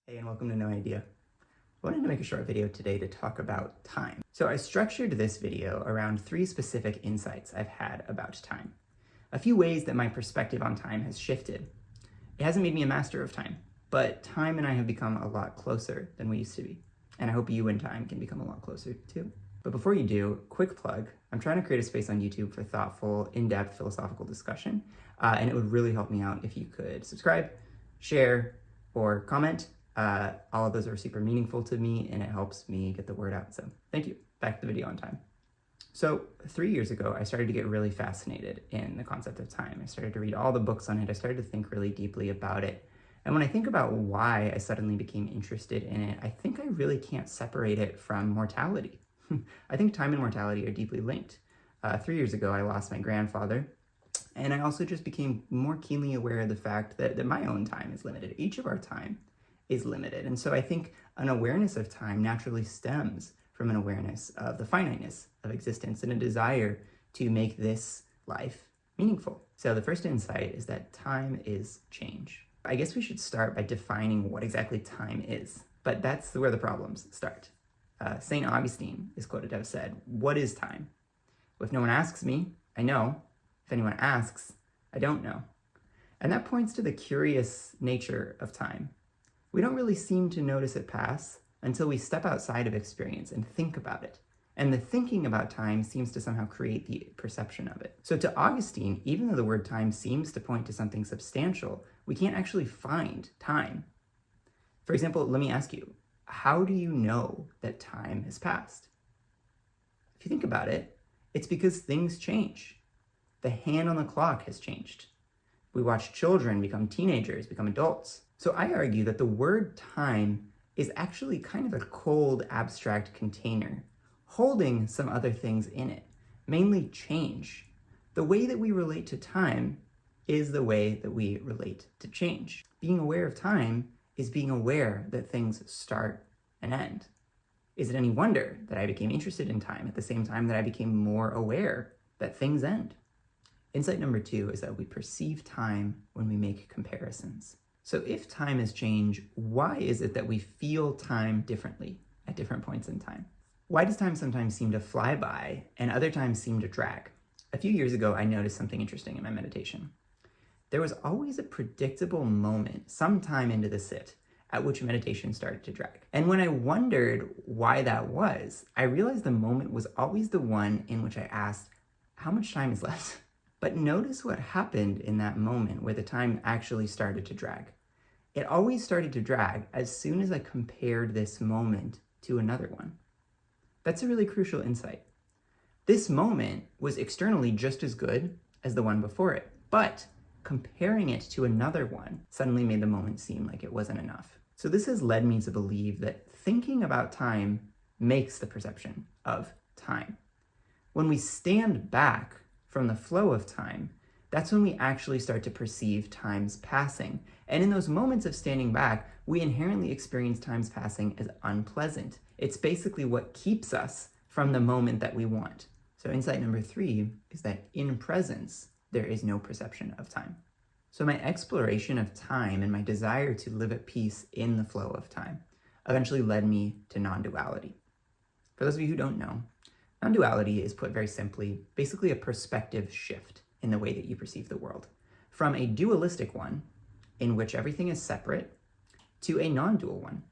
Hey, and welcome to No Idea. I wanted to make a short video today to talk about time. So I structured this video around 3 specific insights I've had about time. A few ways that my perspective on time has shifted. It hasn't made me a master of time, but time and I have become a lot closer than we used to be. And I hope you and time can become a lot closer too. But before you do, quick plug, I'm trying to create a space on YouTube for thoughtful, in-depth philosophical discussion, and it would really help me out if you could subscribe, share, or comment. All of those are super meaningful to me and it helps me get the word out. So thank you. Back to the video on time. So 3 years ago, I started to get really fascinated in the concept of time. I started to read all the books on it. I started to think really deeply about it. And when I think about why I suddenly became interested in it, I think I really can't separate it from mortality. I think time and mortality are deeply linked. 3 years ago, I lost my grandfather. And I also just became more keenly aware of the fact that my own time is limited. Each of our time is limited. And so I think an awareness of time naturally stems from an awareness of the finiteness of existence and a desire to make this life meaningful. So the first insight is that time is change. I guess we should start by defining what exactly time is, but that's where the problems start. St. Augustine is quoted to have said, "What is time? Well, if no one asks me, I know. If anyone asks, I don't know." And that points to the curious nature of time. We don't really seem to notice it pass until we step outside of experience and think about it. And the thinking about time seems to somehow create the perception of it. So to Augustine, even though the word time seems to point to something substantial, we can't actually find time. For example, let me ask you, how do you know that time has passed? If you think about it, it's because things change. The hand on the clock has changed. We watch children become teenagers, become adults. So I argue that the word time is actually kind of a cold, abstract container, holding some other things in it, mainly change. The way that we relate to time is the way that we relate to change. Being aware of time is being aware that things start and end. Is it any wonder that I became interested in time at the same time that I became more aware that things end? Insight number 2 is that we perceive time when we make comparisons. So if time is change, why is it that we feel time differently at different points in time? Why does time sometimes seem to fly by and other times seem to drag? A few years ago, I noticed something interesting in my meditation. There was always a predictable moment, sometime into the sit, at which meditation started to drag. And when I wondered why that was, I realized the moment was always the one in which I asked, how much time is left? But notice what happened in that moment where the time actually started to drag. It always started to drag as soon as I compared this moment to another one. That's a really crucial insight. This moment was externally just as good as the one before it, but comparing it to another one suddenly made the moment seem like it wasn't enough. So this has led me to believe that thinking about time makes the perception of time. When we stand back from the flow of time, that's when we actually start to perceive time's passing. And in those moments of standing back, we inherently experience time's passing as unpleasant. It's basically what keeps us from the moment that we want. So insight number 3 is that in presence, there is no perception of time. So my exploration of time and my desire to live at peace in the flow of time eventually led me to non-duality. For those of you who don't know, non-duality is, put very simply, basically a perspective shift in the way that you perceive the world, from a dualistic one, in which everything is separate, to a non-dual one,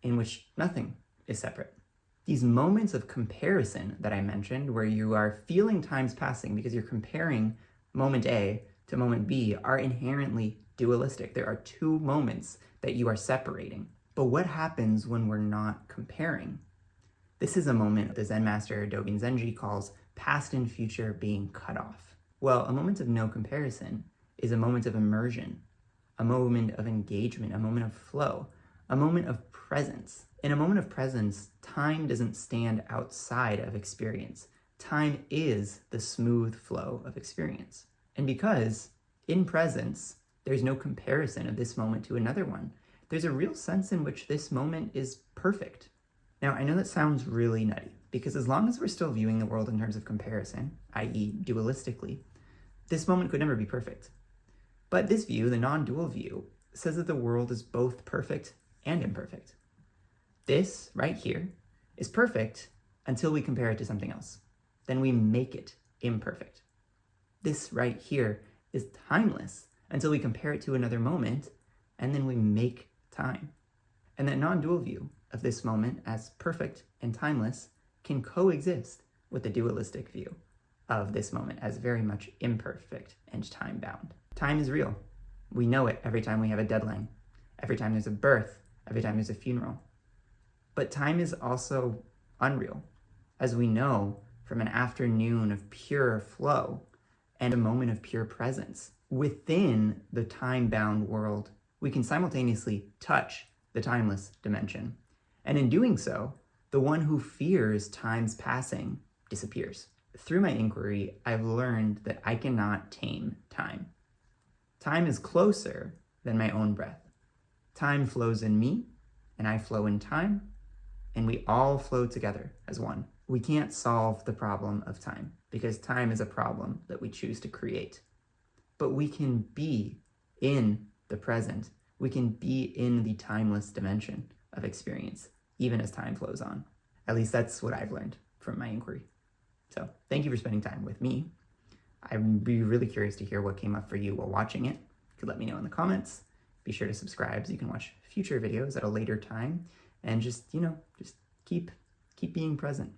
in which nothing is separate. These moments of comparison that I mentioned, where you are feeling time's passing because you're comparing moment A to moment B, are inherently dualistic. There are 2 moments that you are separating. But what happens when we're not comparing? This is a moment the Zen master Dogen Zenji calls past and future being cut off. Well, a moment of no comparison is a moment of immersion, a moment of engagement, a moment of flow, a moment of presence. In a moment of presence, time doesn't stand outside of experience. Time is the smooth flow of experience. And because in presence, there's no comparison of this moment to another one, there's a real sense in which this moment is perfect. Now, I know that sounds really nutty, because as long as we're still viewing the world in terms of comparison, i.e. dualistically, this moment could never be perfect. But this view, the non-dual view, says that the world is both perfect and imperfect. This right here is perfect until we compare it to something else. Then we make it imperfect. This right here is timeless until we compare it to another moment, and then we make time. And that non-dual view of this moment as perfect and timeless can coexist with the dualistic view of this moment as very much imperfect and time-bound. Time is real. We know it every time we have a deadline, every time there's a birth, every time there's a funeral. But time is also unreal, as we know from an afternoon of pure flow and a moment of pure presence. Within the time-bound world, we can simultaneously touch the timeless dimension. And in doing so, the one who fears time's passing disappears. Through my inquiry, I've learned that I cannot tame time. Time is closer than my own breath. Time flows in me, and I flow in time, and we all flow together as one. We can't solve the problem of time because time is a problem that we choose to create. But we can be in the present. We can be in the timeless dimension of experience, even as time flows on. At least that's what I've learned from my inquiry. So thank you for spending time with me. I'd be really curious to hear what came up for you while watching it. You could let me know in the comments. Be sure to subscribe so you can watch future videos at a later time. And just keep being present.